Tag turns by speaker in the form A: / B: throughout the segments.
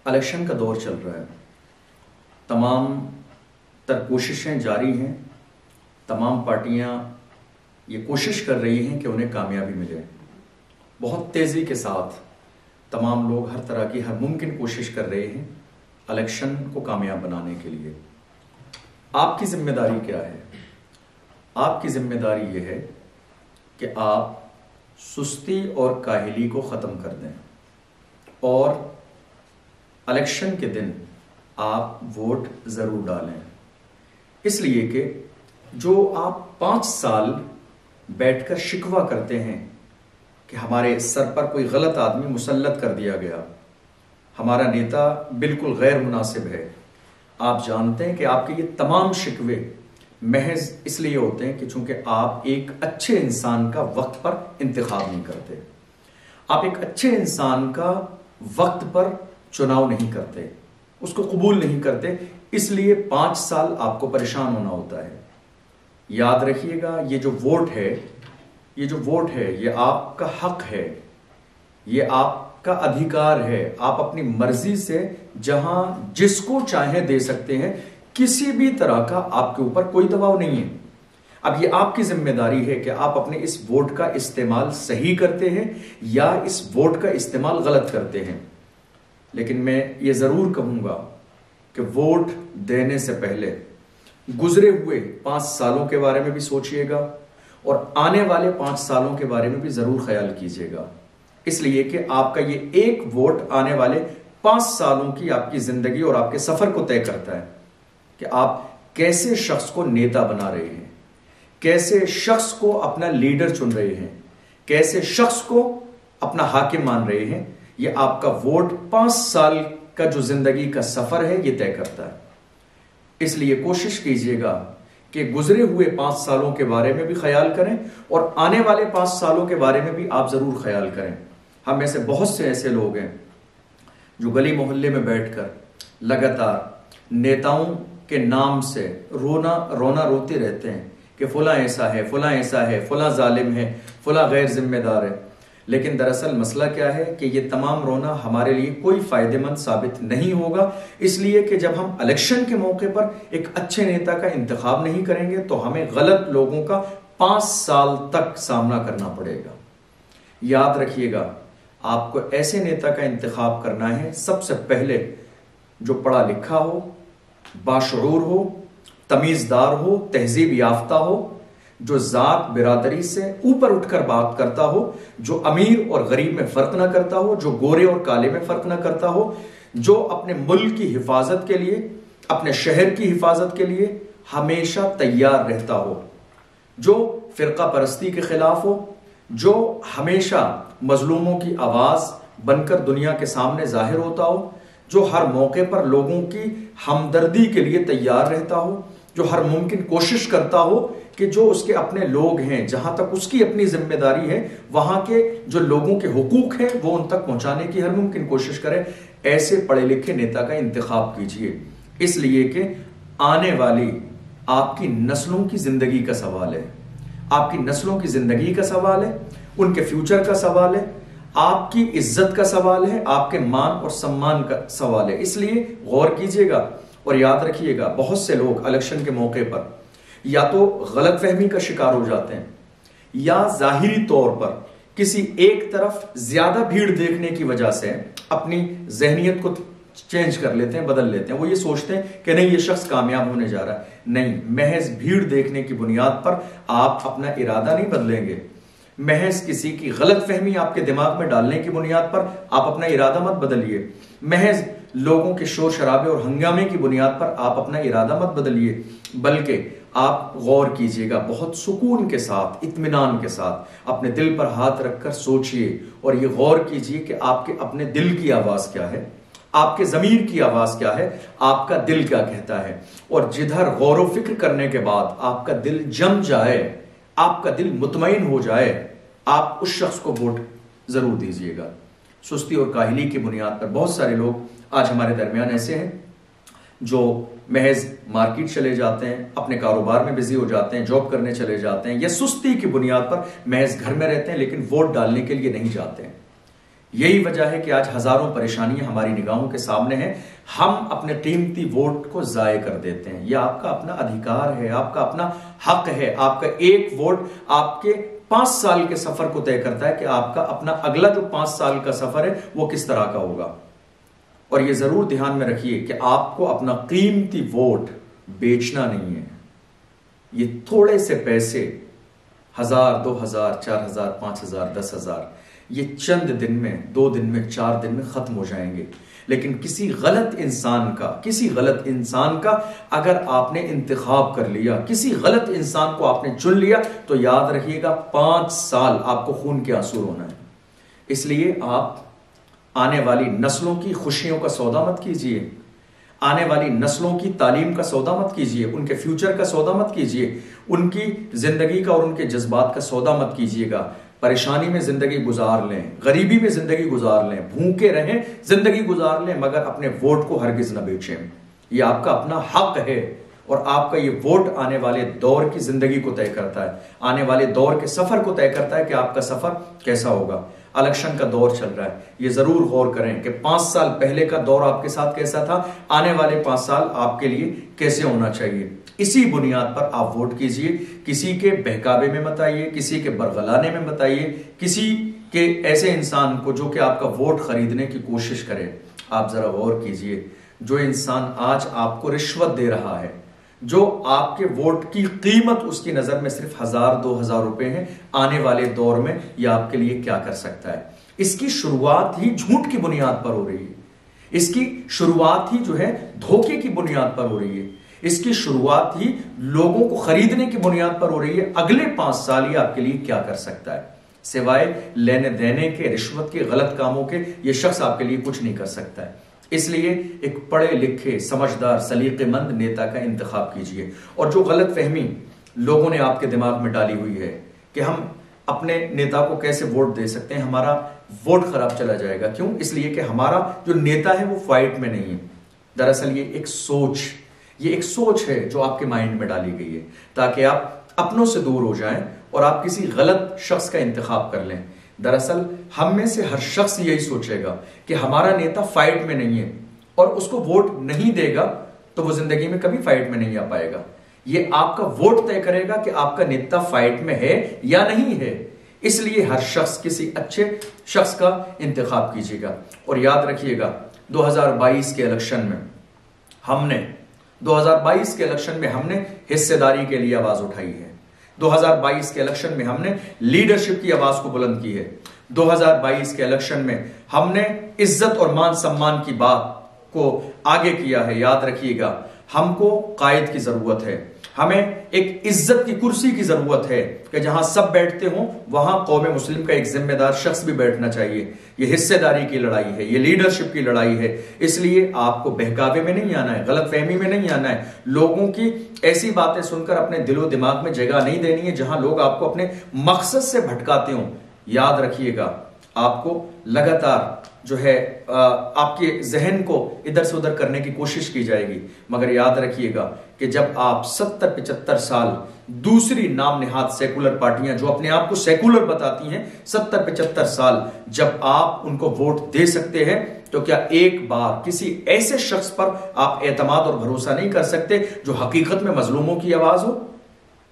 A: Election का दौर चल रहा है, तमाम तर कोशिशें जारी हैं, तमाम पार्टियां ये कोशिश कर रही हैं कि उन्हें कामयाबी मिले। बहुत तेज़ी के साथ तमाम लोग हर तरह की हर मुमकिन कोशिश कर रहे हैं इलेक्शन को कामयाब बनाने के लिए। आपकी जिम्मेदारी क्या है? आपकी जिम्मेदारी ये है कि आप सुस्ती और काहिली को ख़त्म कर दें और इलेक्शन के दिन आप वोट ज़रूर डालें। इसलिए कि जो आप 5 साल बैठकर शिकवा करते हैं कि हमारे सर पर कोई गलत आदमी मुसल्लत कर दिया गया, हमारा नेता बिल्कुल गैर मुनासिब है, आप जानते हैं कि आपके ये तमाम शिकवे महज इसलिए होते हैं कि चूंकि आप एक अच्छे इंसान का वक्त पर इंतखाब नहीं करते, आप एक अच्छे इंसान का वक्त पर चुनाव नहीं करते, उसको कबूल नहीं करते, इसलिए 5 साल आपको परेशान होना होता है। याद रखिएगा, ये जो वोट है ये आपका हक है, ये आपका अधिकार है। आप अपनी मर्जी से जहां जिसको चाहे दे सकते हैं, किसी भी तरह का आपके ऊपर कोई दबाव नहीं है। अब ये आपकी जिम्मेदारी है कि आप अपने इस वोट का इस्तेमाल सही करते हैं या इस वोट का इस्तेमाल गलत करते हैं। लेकिन मैं ये जरूर कहूंगा कि वोट देने से पहले गुजरे हुए 5 सालों के बारे में भी सोचिएगा और आने वाले 5 सालों के बारे में भी जरूर ख्याल कीजिएगा, इसलिए कि आपका ये एक वोट आने वाले 5 सालों की आपकी जिंदगी और आपके सफर को तय करता है कि आप कैसे शख्स को नेता बना रहे हैं, कैसे शख्स को अपना लीडर चुन रहे हैं, कैसे शख्स को अपना हाकिम मान रहे हैं। ये आपका वोट 5 साल का जो जिंदगी का सफर है ये तय करता है। इसलिए कोशिश कीजिएगा कि गुजरे हुए 5 सालों के बारे में भी ख्याल करें और आने वाले 5 सालों के बारे में भी आप जरूर ख्याल करें। हम में से बहुत से ऐसे लोग हैं जो गली मोहल्ले में बैठकर लगातार नेताओं के नाम से रोना रोते रहते हैं कि फुला ऐसा है, फुला ऐसा है, फुला जालिम है, फुला गैर जिम्मेदार है। लेकिन दरअसल मसला क्या है कि ये तमाम रोना हमारे लिए कोई फायदेमंद साबित नहीं होगा, इसलिए कि जब हम इलेक्शन के मौके पर एक अच्छे नेता का इंतखाब नहीं करेंगे तो हमें गलत लोगों का 5 साल तक सामना करना पड़ेगा। याद रखिएगा, आपको ऐसे नेता का इंतखाब करना है सबसे पहले जो पढ़ा लिखा हो, बाशऊर हो, तमीजदार हो, तहजीब याफ्ता हो, जो जात बिरादरी से ऊपर उठकर बात करता हो, जो अमीर और गरीब में फर्क ना करता हो, जो गोरे और काले में फर्क ना करता हो, जो अपने मुल्क की हिफाजत के लिए, अपने शहर की हिफाजत के लिए हमेशा तैयार रहता हो, जो फिरका परस्ती के खिलाफ हो, जो हमेशा मजलूमों की आवाज बनकर दुनिया के सामने जाहिर होता हो, जो हर मौके पर लोगों की हमदर्दी के लिए तैयार रहता हो, जो हर मुमकिन कोशिश करता हो कि जो उसके अपने लोग हैं, जहां तक उसकी अपनी जिम्मेदारी है, वहां के जो लोगों के हुकूक हैं वो उन तक पहुंचाने की हर मुमकिन कोशिश करें। ऐसे पढ़े लिखे नेता का इंतखाब कीजिए, इसलिए कि आने वाली आपकी नस्लों की जिंदगी का सवाल है, आपकी नस्लों की जिंदगी का सवाल है, उनके फ्यूचर का सवाल है, आपकी इज्जत का सवाल है, आपके मान और सम्मान का सवाल है। इसलिए गौर कीजिएगा और याद रखिएगा, बहुत से लोग इलेक्शन के मौके पर या तो गलतफहमी का शिकार हो जाते हैं या जाहिरी तौर पर किसी एक तरफ ज्यादा भीड़ देखने की वजह से अपनी जहनियत को चेंज कर लेते हैं, बदल लेते हैं। वो ये सोचते हैं कि नहीं, ये शख्स कामयाब होने जा रहा है। नहीं, महज भीड़ देखने की बुनियाद पर आप अपना इरादा नहीं बदलेंगे, महज किसी की गलतफहमी आपके दिमाग में डालने की बुनियाद पर आप अपना इरादा मत बदलिए, महज लोगों के शोर शराबे और हंगामे की बुनियाद पर आप अपना इरादा मत बदलिए, बल्कि आप गौर कीजिएगा, बहुत सुकून के साथ, इत्मीनान के साथ अपने दिल पर हाथ रखकर सोचिए और ये गौर कीजिए कि आपके अपने दिल की आवाज क्या है, आपके जमीर की आवाज क्या है, आपका दिल क्या कहता है। और जिधर गौर व फिक्र करने के बाद आपका दिल जम जाए, आपका दिल मुतमईन हो जाए, आप उस शख्स को वोट जरूर दीजिएगा। सुस्ती और काहिली की बुनियाद पर बहुत सारे लोग आज हमारे दरमियान ऐसे हैं जो महज मार्केट चले जाते हैं, अपने कारोबार में बिजी हो जाते हैं, जॉब करने चले जाते हैं, या सुस्ती की बुनियाद पर महज घर में रहते हैं लेकिन वोट डालने के लिए नहीं जाते हैं। यही वजह है कि आज हजारों परेशानियां हमारी निगाहों के सामने हैं। हम अपने कीमती वोट को जाये कर देते हैं। यह आपका अपना अधिकार है, आपका अपना हक है। आपका एक वोट आपके 5 साल के सफर को तय करता है कि आपका अपना अगला जो 5 साल का सफर है वो किस तरह का होगा। और यह जरूर ध्यान में रखिए कि आपको अपना कीमती वोट बेचना नहीं है। ये थोड़े से पैसे 1000, 2000, 4000, 5000, 10,000 ये चंद दिन में, 2 दिन में, 4 दिन में खत्म हो जाएंगे। लेकिन किसी गलत इंसान का अगर आपने इंतखाब कर लिया, किसी गलत इंसान को आपने चुन लिया, तो याद रखिएगा 5 साल आपको खून के आंसू रोना है। इसलिए आप आने वाली नस्लों की खुशियों का सौदा मत कीजिए, आने वाली नस्लों की तालीम का सौदा मत कीजिए, उनके फ्यूचर का सौदा मत कीजिए, उनकी जिंदगी का और उनके जज्बात का सौदा मत कीजिएगा। परेशानी में जिंदगी गुजार लें, गरीबी में जिंदगी गुजार लें, भूखे रहें, जिंदगी गुजार लें, मगर अपने वोट को हरगिज न बेचें। यह आपका अपना हक है और आपका ये वोट आने वाले दौर की जिंदगी को तय करता है, आने वाले दौर के सफर को तय करता है कि आपका सफर कैसा होगा। इलेक्शन का दौर चल रहा है, ये जरूर गौर करें कि 5 साल पहले का दौर आपके साथ कैसा था, आने वाले 5 साल आपके लिए कैसे होना चाहिए। इसी बुनियाद पर आप वोट कीजिए। किसी के बहकावे में मत आइए, किसी के बरगलाने में मत आइए, किसी के ऐसे इंसान को जो कि आपका वोट खरीदने की कोशिश करे। आप जरा गौर कीजिए, जो इंसान आज आपको रिश्वत दे रहा है, जो आपके वोट की कीमत उसकी नजर में सिर्फ 1000-2000 रुपए है, आने वाले दौर में यह आपके लिए क्या कर सकता है। इसकी शुरुआत ही झूठ की बुनियाद पर हो रही है, इसकी शुरुआत ही जो है धोखे की बुनियाद पर हो रही है, इसकी शुरुआत ही लोगों को खरीदने की बुनियाद पर हो रही है। अगले 5 साल ये आपके लिए क्या कर सकता है, सिवाय लेने देने के, रिश्वत के, गलत कामों के, ये शख्स आपके लिए कुछ नहीं कर सकता है। इसलिए एक पढ़े लिखे, समझदार, सलीकेमंद नेता का इंतखाब कीजिए। और जो गलत फहमी लोगों ने आपके दिमाग में डाली हुई है कि हम अपने नेता को कैसे वोट दे सकते हैं, हमारा वोट खराब चला जाएगा। क्यों? इसलिए कि हमारा जो नेता है वो फाइट में नहीं है। दरअसल ये एक सोच है जो आपके माइंड में डाली गई है ताकि आप अपनों से दूर हो जाएं और आप किसी गलत शख्स का इंतखाब कर लें। दरअसल हम में से हर शख्स यही सोचेगा कि हमारा नेता फाइट में नहीं है और उसको वोट नहीं देगा तो वो जिंदगी में कभी फाइट में नहीं आ पाएगा। ये आपका वोट तय करेगा कि आपका नेता फाइट में है या नहीं है। इसलिए हर शख्स किसी अच्छे शख्स का इंतखाब कीजिएगा। और याद रखिएगा 2022 के इलेक्शन में हमने हिस्सेदारी के लिए आवाज उठाई है। 2022 के इलेक्शन में हमने लीडरशिप की आवाज को बुलंद की है। 2022 के इलेक्शन में हमने इज्जत और मान सम्मान की बात को आगे किया है। याद रखिएगा, हमको कायद की जरूरत है, हमें एक इज्जत की कुर्सी की जरूरत है कि जहां सब बैठते हो वहां कौम मुस्लिम का एक जिम्मेदार शख्स भी बैठना चाहिए। यह हिस्सेदारी की लड़ाई है, यह लीडरशिप की लड़ाई है। इसलिए आपको बहकावे में नहीं आना है, गलत फहमी में नहीं आना है, लोगों की ऐसी बातें सुनकर अपने दिलो दिमाग में जगह नहीं देनी है जहां लोग आपको अपने मकसद से भटकाते हो। याद रखिएगा, आपको लगातार जो है आपके जहन को इधर से उधर करने की कोशिश की जाएगी, मगर याद रखिएगा कि जब आप 70-75 साल दूसरी नाम निहाद सेकुलर पार्टियां जो अपने आप को सेकुलर बताती हैं, 70-75 साल जब आप उनको वोट दे सकते हैं, तो क्या एक बार किसी ऐसे शख्स पर आप एतमाद और भरोसा नहीं कर सकते जो हकीकत में मजलूमों की आवाज हो,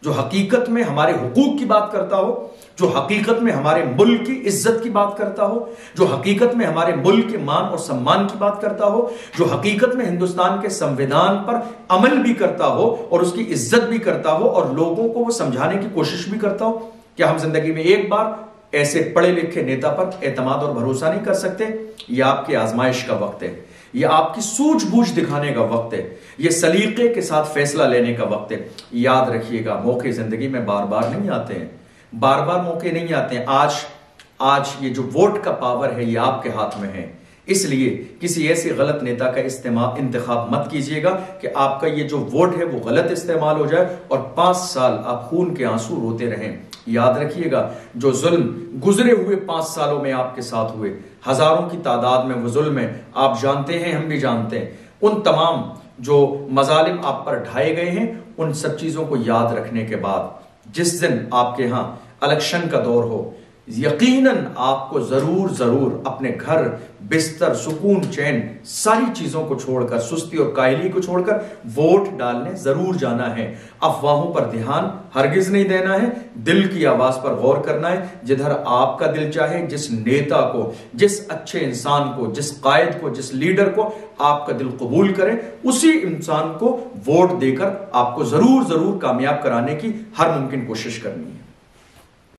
A: जो हकीकत में हमारे हुकूक की बात करता हो, जो हकीकत में हमारे मुल्क की इज्जत की बात करता हो, जो हकीकत में हमारे मुल्क के मान और सम्मान की बात करता हो, जो हकीकत में हिंदुस्तान के संविधान पर अमल भी करता हो और उसकी इज्जत भी करता हो और लोगों को वो समझाने की कोशिश भी करता हो। क्या हम जिंदगी में एक बार ऐसे पढ़े लिखे नेता पर एतमाद और भरोसा नहीं कर सकते? यह आपकी आजमाइश का वक्त है, यह आपकी सूझबूझ दिखाने का वक्त है, यह सलीके के साथ फैसला लेने का वक्त है। याद रखिएगा, मौके जिंदगी में बार बार नहीं आते हैं, बार बार मौके नहीं आते हैं। आज ये जो वोट का पावर है ये आपके हाथ में है। इसलिए किसी ऐसे गलत नेता का इंतखाब मत कीजिएगा कि आपका ये जो वोट है वो गलत इस्तेमाल हो जाए और 5 साल आप खून के आंसू रोते रहें। याद रखिएगा, जो जुल्म गुजरे हुए 5 सालों में आपके साथ हुए, हजारों की तादाद में वो जुल्म है, आप जानते हैं, हम भी जानते हैं। उन तमाम जो मजालिम आप पर ढाए गए हैं, उन सब चीजों को याद रखने के बाद जिस दिन आपके यहां इलेक्शन का दौर हो, यकीनन आपको जरूर जरूर अपने घर, बिस्तर, सुकून, चैन, सारी चीजों को छोड़कर, सुस्ती और कायली को छोड़कर वोट डालने जरूर जाना है। अफवाहों पर ध्यान हरगिज नहीं देना है, दिल की आवाज पर गौर करना है। जिधर आपका दिल चाहे, जिस नेता को, जिस अच्छे इंसान को, जिस कायद को, जिस लीडर को आपका दिल कबूल करे, उसी इंसान को वोट देकर आपको जरूर जरूर कामयाब कराने की हर मुमकिन कोशिश करनी है।